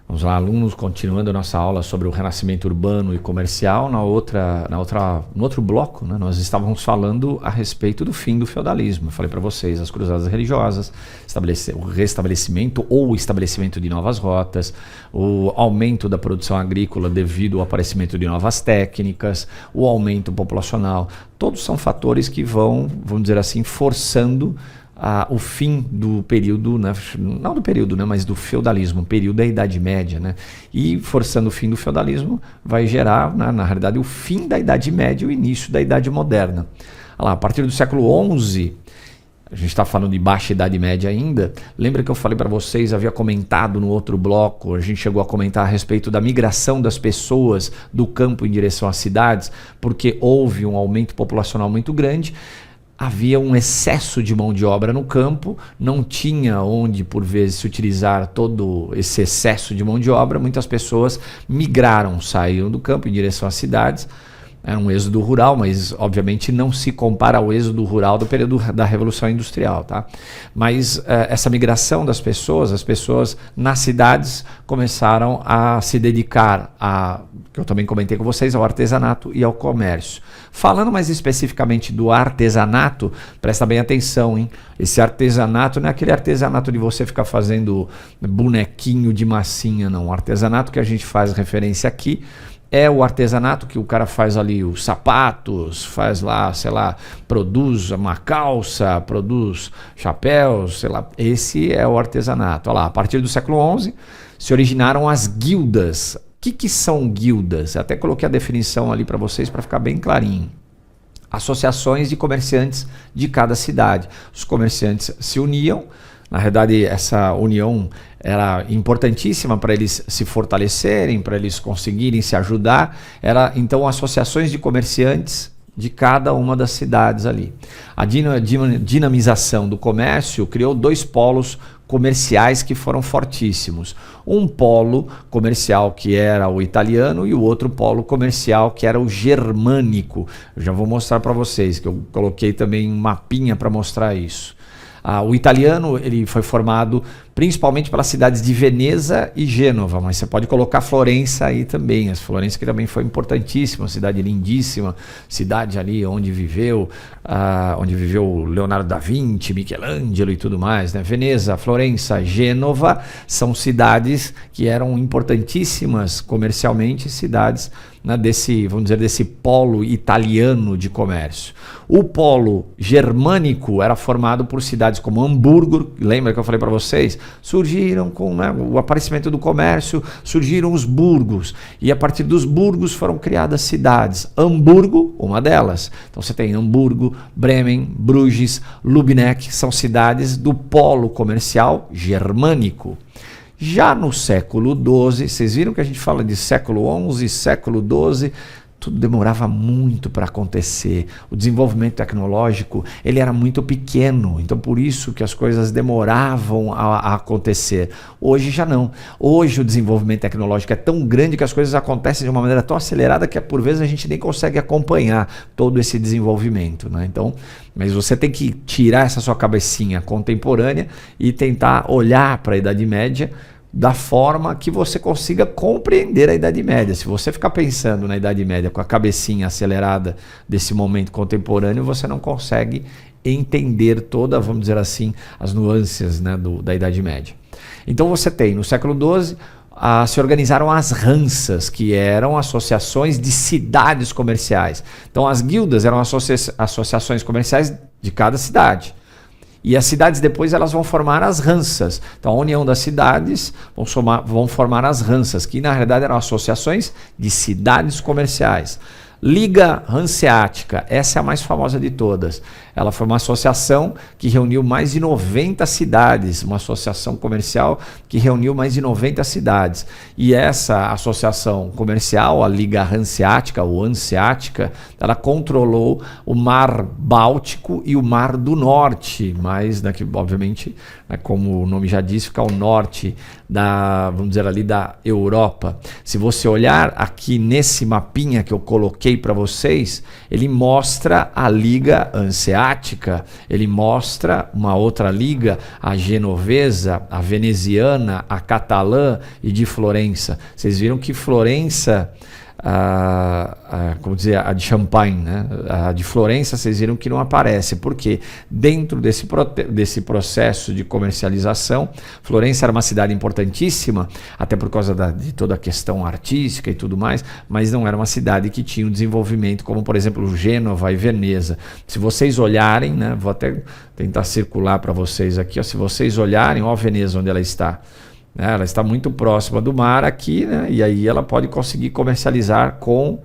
Vamos lá, alunos, continuando a nossa aula sobre o renascimento urbano e comercial. No outro bloco, né, nós estávamos falando a respeito do fim do feudalismo. Eu falei para vocês, as cruzadas religiosas, o restabelecimento ou estabelecimento de novas rotas, o aumento da produção agrícola devido ao aparecimento de novas técnicas, o aumento populacional. Todos são fatores que vão, vamos dizer assim, forçando o fim do período, né? Não do período, né? Mas do feudalismo, período da Idade Média, né? E forçando o fim do feudalismo vai gerar, na realidade, o fim da Idade Média e o início da Idade Moderna. Olha lá, a partir do século XI, a gente está falando de Baixa Idade Média ainda. Lembra que eu falei para vocês, havia comentado no outro bloco, a gente chegou a comentar a respeito da migração das pessoas do campo em direção às cidades, porque houve um aumento populacional muito grande. Havia um excesso de mão de obra no campo, não tinha onde, por vezes, se utilizar todo esse excesso de mão de obra. Muitas pessoas migraram, saíram do campo em direção às cidades. Era um êxodo rural, mas obviamente não se compara ao êxodo rural do período da Revolução Industrial, tá? Mas essa migração das pessoas, as pessoas nas cidades começaram a se dedicar que eu também comentei com vocês, ao artesanato e ao comércio. Falando mais especificamente do artesanato, presta bem atenção, hein? Esse artesanato não é aquele artesanato de você ficar fazendo bonequinho de massinha, não. O artesanato que a gente faz referência aqui é o artesanato que o cara faz ali os sapatos, faz lá, sei lá, produz uma calça, produz chapéus, sei lá. Esse é o artesanato. Olha lá, a partir do século XI se originaram as guildas. O que são guildas? Eu até coloquei a definição ali para vocês para ficar bem clarinho. Associações de comerciantes de cada cidade. Os comerciantes se uniam. Na verdade, essa união era importantíssima para eles se fortalecerem, para eles conseguirem se ajudar. Era então associações de comerciantes de cada uma das cidades ali. A dinamização do comércio criou dois polos comerciais que foram fortíssimos. Um polo comercial que era o italiano e o outro polo comercial que era o germânico. Eu já vou mostrar para vocês, que eu coloquei também um mapinha para mostrar isso. O italiano ele foi formado principalmente pelas cidades de Veneza e Gênova, mas você pode colocar Florença aí também. As Florença que também foi importantíssima, cidade lindíssima, cidade ali onde viveu Leonardo da Vinci, Michelangelo e tudo mais, né? Veneza, Florença, Gênova são cidades que eram importantíssimas comercialmente, cidades, né, desse polo italiano de comércio. O polo germânico era formado por cidades como Hamburgo, lembra que eu falei para vocês? Surgiram com, né, o aparecimento do comércio, surgiram os burgos, e a partir dos burgos foram criadas cidades. Hamburgo, uma delas. Então você tem Hamburgo, Bremen, Bruges, Lübeck, são cidades do polo comercial germânico. Já no século XII, vocês viram que a gente fala de século XI, século XII, tudo demorava muito para acontecer. O desenvolvimento tecnológico ele era muito pequeno, então por isso que as coisas demoravam a acontecer. Hoje já não. Hoje o desenvolvimento tecnológico é tão grande que as coisas acontecem de uma maneira tão acelerada que por vezes a gente nem consegue acompanhar todo esse desenvolvimento, né? Então, mas você tem que tirar essa sua cabecinha contemporânea e tentar olhar para a Idade Média da forma que você consiga compreender a Idade Média. Se você ficar pensando na Idade Média com a cabecinha acelerada desse momento contemporâneo, você não consegue entender toda, vamos dizer assim, as nuances, né, da Idade Média. Então você tem, no século XII, se organizaram as Hanzas, que eram associações de cidades comerciais. Então as guildas eram associações comerciais de cada cidade. E as cidades depois elas vão formar as Hanzas. Então a união das cidades vão formar as Hanzas, que na realidade eram associações de cidades comerciais. Liga Hanseática, essa é a mais famosa de todas. Ela foi uma associação que reuniu mais de 90 cidades, uma associação comercial que reuniu mais de 90 cidades. E essa associação comercial, a Liga Hanseática, ou Hanseática, ela controlou o Mar Báltico e o Mar do Norte, mas daqui, obviamente, como o nome já diz, fica ao norte vamos dizer ali, da Europa. Se você olhar aqui nesse mapinha que eu coloquei desenhei para vocês, ele mostra a liga hanseática, ele mostra uma outra liga, a genovesa, a veneziana, a catalã e de Florença. Vocês viram que Florença, como dizer, a de Champagne, né? A de Florença, vocês viram que não aparece, porque dentro desse processo de comercialização, Florença era uma cidade importantíssima, até por causa de toda a questão artística e tudo mais, mas não era uma cidade que tinha um desenvolvimento como, por exemplo, Gênova e Veneza. Se vocês olharem, né? Vou até tentar circular para vocês aqui, ó, se vocês olharem, ó, Veneza, onde ela está. Ela está muito próxima do mar aqui, né? E aí ela pode conseguir comercializar com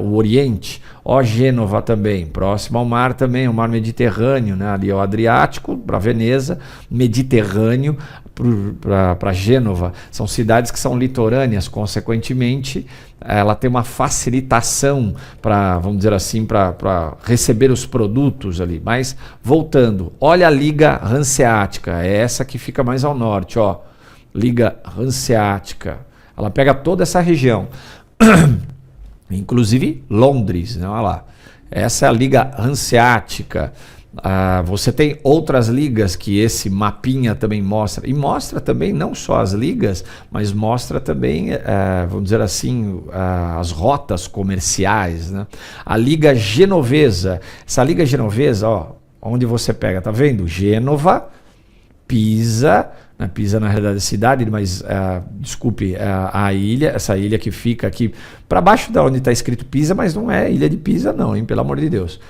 o Oriente. Ó, Gênova também, próxima ao mar também, o mar Mediterrâneo, né? Ali é o Adriático para Veneza, Mediterrâneo para Gênova. São cidades que são litorâneas, consequentemente, ela tem uma facilitação para, vamos dizer assim, para receber os produtos ali. Mas, voltando, olha a Liga Hanseática, é essa que fica mais ao norte, ó. Liga Hanseática, ela pega toda essa região, inclusive Londres, né? Olha lá, essa é a Liga Hanseática. Você tem outras ligas que esse mapinha também mostra, e mostra também não só as ligas, mas mostra também, vamos dizer assim, as rotas comerciais, né? A Liga Genovesa, essa Liga Genovesa, ó, onde você pega, tá vendo? Gênova, Pisa, Pisa na realidade é cidade, mas desculpe, a ilha, essa ilha que fica aqui para baixo da onde está escrito Pisa, mas não é ilha de Pisa não, hein, pelo amor de Deus.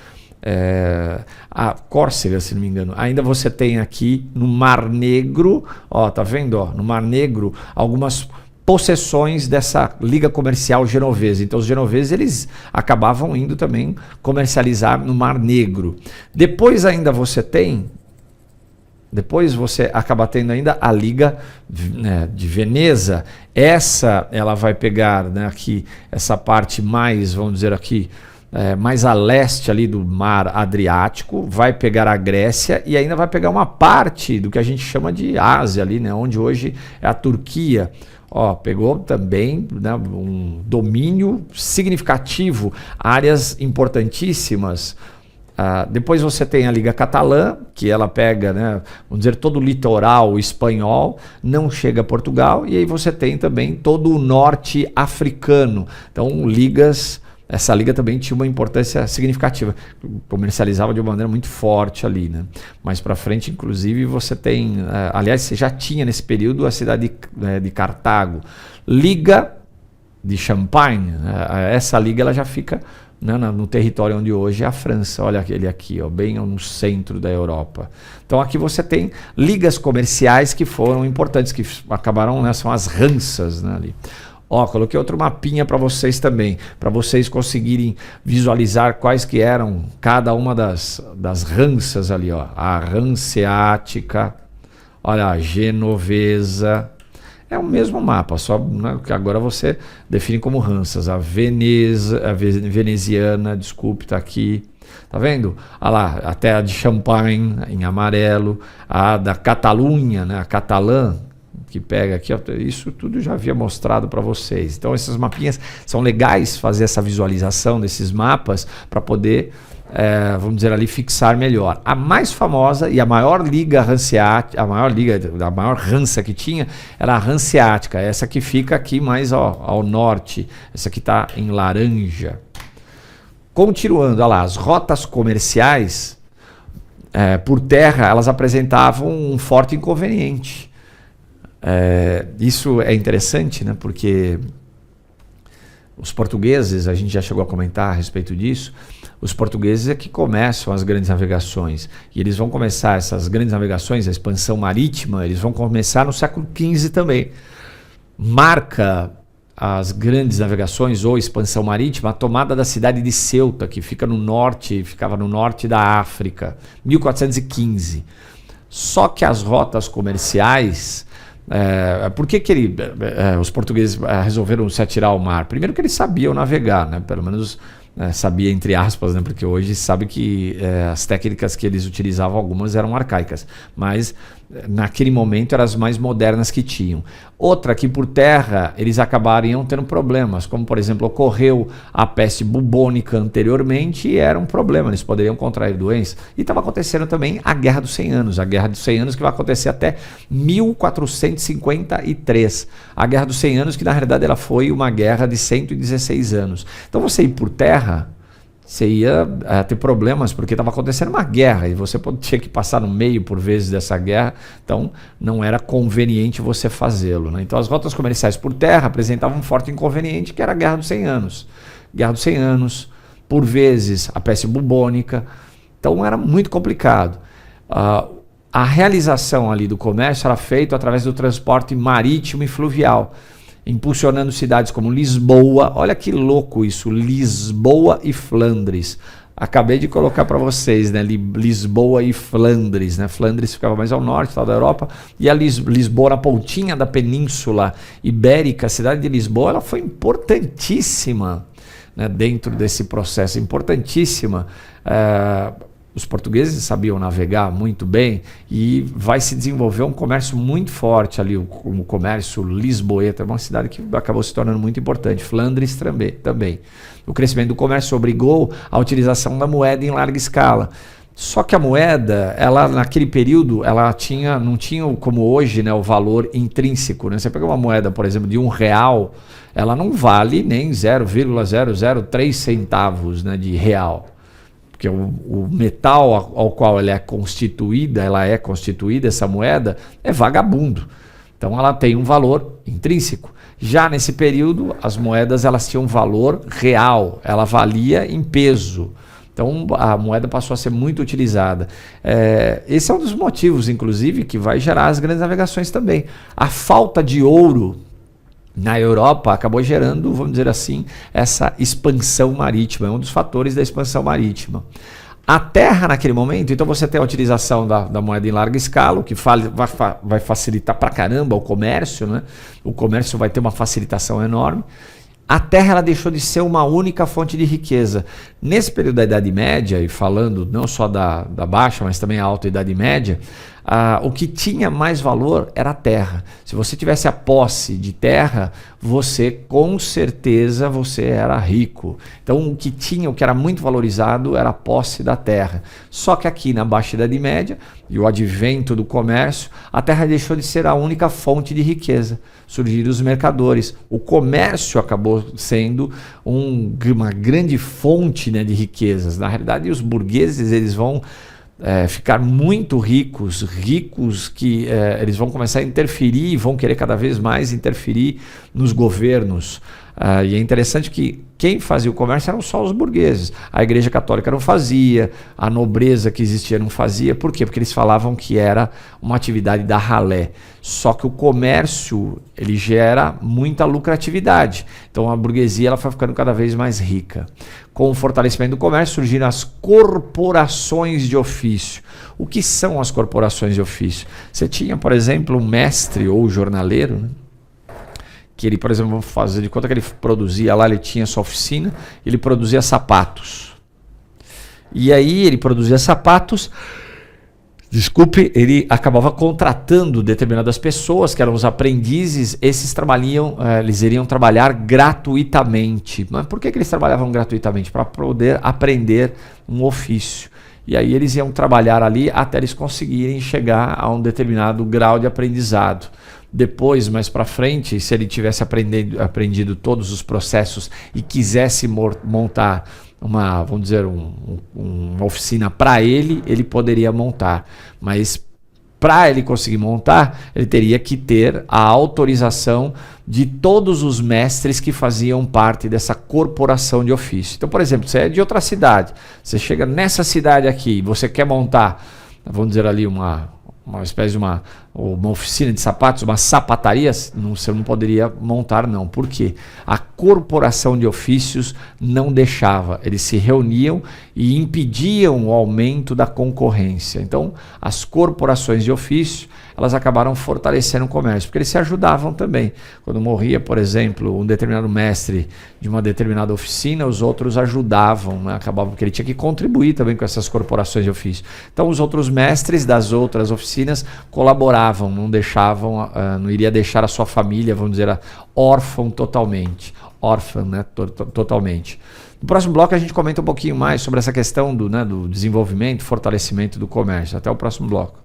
A Córcega, se não me engano. Ainda você tem aqui no Mar Negro, ó, tá vendo, ó, no Mar Negro, algumas possessões dessa liga comercial genovesa. Então os genoveses, eles acabavam indo também comercializar no Mar Negro. Depois ainda você tem, depois você acaba tendo ainda a Liga, né, de Veneza. Essa, ela vai pegar, né, aqui, essa parte mais, vamos dizer aqui, mais a leste ali do Mar Adriático, vai pegar a Grécia e ainda vai pegar uma parte do que a gente chama de Ásia ali, né, onde hoje é a Turquia. Ó, pegou também, né, um domínio significativo, áreas importantíssimas. Depois você tem a Liga Catalã, que ela pega, né, vamos dizer, todo o litoral espanhol, não chega a Portugal, e aí você tem também todo o norte africano. Então, essa liga também tinha uma importância significativa, comercializava de uma maneira muito forte ali, né? Mais para frente, inclusive, você tem, aliás, você já tinha nesse período a cidade de Cartago. Liga de Champagne, essa liga ela já fica, né, no território onde hoje é a França. Olha ele aqui, ó, bem no centro da Europa. Então aqui você tem ligas comerciais que foram importantes, que acabaram, né, são as Hanzas, né, ali. Ó, coloquei outro mapinha para vocês também, para vocês conseguirem visualizar quais que eram cada uma das Hanzas ali, ó. A Hanseática, olha, a Genovesa. É o mesmo mapa, só, né, que agora você define como Hanzas. A veneziana, desculpe, tá aqui. Tá vendo? Olha lá, até a de Champagne em amarelo, a da Catalunha, né, a catalã, que pega aqui, ó, isso tudo já havia mostrado para vocês. Então esses mapinhas são legais, fazer essa visualização desses mapas para poder, vamos dizer ali, fixar melhor. A mais famosa e a maior liga hanseática, a maior Hansa que tinha era a Hanseática, essa que fica aqui mais, ó, ao norte, essa que está em laranja. Continuando, olha lá, as rotas comerciais por terra, elas apresentavam um forte inconveniente. Isso é interessante, né? Porque os portugueses, a gente já chegou a comentar a respeito disso, os portugueses é que começam as grandes navegações, e eles vão começar essas grandes navegações, a expansão marítima, eles vão começar no século XV também. Marca as grandes navegações ou expansão marítima a tomada da cidade de Ceuta, que fica no norte, ficava no norte da África, 1415. Só que as rotas comerciais, por que os portugueses resolveram se atirar ao mar? Primeiro que eles sabiam navegar, né? Pelo menos sabia entre aspas, né? Porque hoje sabe que as técnicas que eles utilizavam, algumas eram arcaicas, mas naquele momento eram as mais modernas que tinham. Outra que por terra eles acabariam tendo problemas, como por exemplo ocorreu a peste bubônica anteriormente e era um problema, eles poderiam contrair doenças. E estava acontecendo também a Guerra dos 100 Anos, a Guerra dos 100 Anos que vai acontecer até 1453. A Guerra dos 100 Anos que na realidade ela foi uma guerra de 116 anos. Então você ir por terra, você ia ter problemas, porque estava acontecendo uma guerra e você tinha que passar no meio por vezes dessa guerra, então não era conveniente você fazê-lo, né? Então as rotas comerciais por terra apresentavam um forte inconveniente, que era a Guerra dos 100 Anos. Guerra dos 100 Anos, por vezes a peste bubônica, então era muito complicado. A realização ali do comércio era feita através do transporte marítimo e fluvial, impulsionando cidades como Lisboa. Olha que louco isso, Lisboa e Flandres. Acabei de colocar para vocês, né? Lisboa e Flandres, né? Flandres ficava mais ao norte, tal da Europa, e a Lisboa, na pontinha da Península Ibérica, a cidade de Lisboa, ela foi importantíssima, né? Dentro desse processo, importantíssima. Os portugueses sabiam navegar muito bem e vai se desenvolver um comércio muito forte ali, o comércio lisboeta, é uma cidade que acabou se tornando muito importante. Flandres também. O crescimento do comércio obrigou a utilização da moeda em larga escala. Só que a moeda, ela naquele período, ela não tinha como hoje, né, o valor intrínseco, né? Você pega uma moeda, por exemplo, de R$1, ela não vale nem 0,003 centavos, né, de real. Porque o metal ao qual ela é constituída, essa moeda, é vagabundo. Então ela tem um valor intrínseco. Já nesse período, as moedas elas tinham valor real, ela valia em peso. Então a moeda passou a ser muito utilizada. Esse é um dos motivos, inclusive, que vai gerar as grandes navegações também. A falta de ouro na Europa acabou gerando, vamos dizer assim, essa expansão marítima, é um dos fatores da expansão marítima. A terra naquele momento, então você tem a utilização da moeda em larga escala, o que vai facilitar pra caramba o comércio, né? O comércio vai ter uma facilitação enorme. A terra ela deixou de ser uma única fonte de riqueza. Nesse período da Idade Média, e falando não só da Baixa, mas também a Alta Idade Média, o que tinha mais valor era a terra. Se você tivesse a posse de terra, você com certeza você era rico. Então o que era muito valorizado era a posse da terra. Só que aqui na Baixa Idade Média e o advento do comércio, a terra deixou de ser a única fonte de riqueza. Surgiram os mercadores. O comércio acabou sendo uma grande fonte, né, de riquezas. Na realidade, os burgueses eles vão ficar muito ricos que eles vão começar a interferir e vão querer cada vez mais interferir nos governos. E é interessante que quem fazia o comércio eram só os burgueses. A Igreja Católica não fazia, a nobreza que existia não fazia. Por quê? Porque eles falavam que era uma atividade da ralé. Só que o comércio ele gera muita lucratividade. Então a burguesia ela foi ficando cada vez mais rica. Com o fortalecimento do comércio surgiram as corporações de ofício. O que são as corporações de ofício? Você tinha, por exemplo, um mestre ou jornaleiro, né? Que ele, por exemplo, vamos fazer de conta que ele produzia lá, ele tinha sua oficina, ele produzia sapatos. E aí ele produzia sapatos, ele acabava contratando determinadas pessoas, que eram os aprendizes, eles iriam trabalhar gratuitamente. Mas por que eles trabalhavam gratuitamente? Para poder aprender um ofício. E aí eles iam trabalhar ali até eles conseguirem chegar a um determinado grau de aprendizado. Depois, mais para frente, se ele tivesse aprendido todos os processos e quisesse montar uma oficina para ele poderia montar. Mas para ele conseguir montar, ele teria que ter a autorização de todos os mestres que faziam parte dessa corporação de ofício. Então, por exemplo, você é de outra cidade, você chega nessa cidade aqui, você quer montar, vamos dizer ali, uma espécie de uma oficina de sapatos, uma sapataria, você não poderia montar não. Por quê? A corporação de ofícios não deixava. Eles se reuniam e impediam o aumento da concorrência. Então, as corporações de ofício, elas acabaram fortalecendo o comércio, porque eles se ajudavam também. Quando morria, por exemplo, um determinado mestre de uma determinada oficina, os outros ajudavam, né? Acabavam porque ele tinha que contribuir também com essas corporações de ofício. Então os outros mestres das outras oficinas colaboravam, não deixavam, não iria deixar a sua família, vamos dizer, órfã totalmente. Órfã, né? Totalmente. No próximo bloco a gente comenta um pouquinho mais sobre essa questão do desenvolvimento, fortalecimento do comércio. Até o próximo bloco.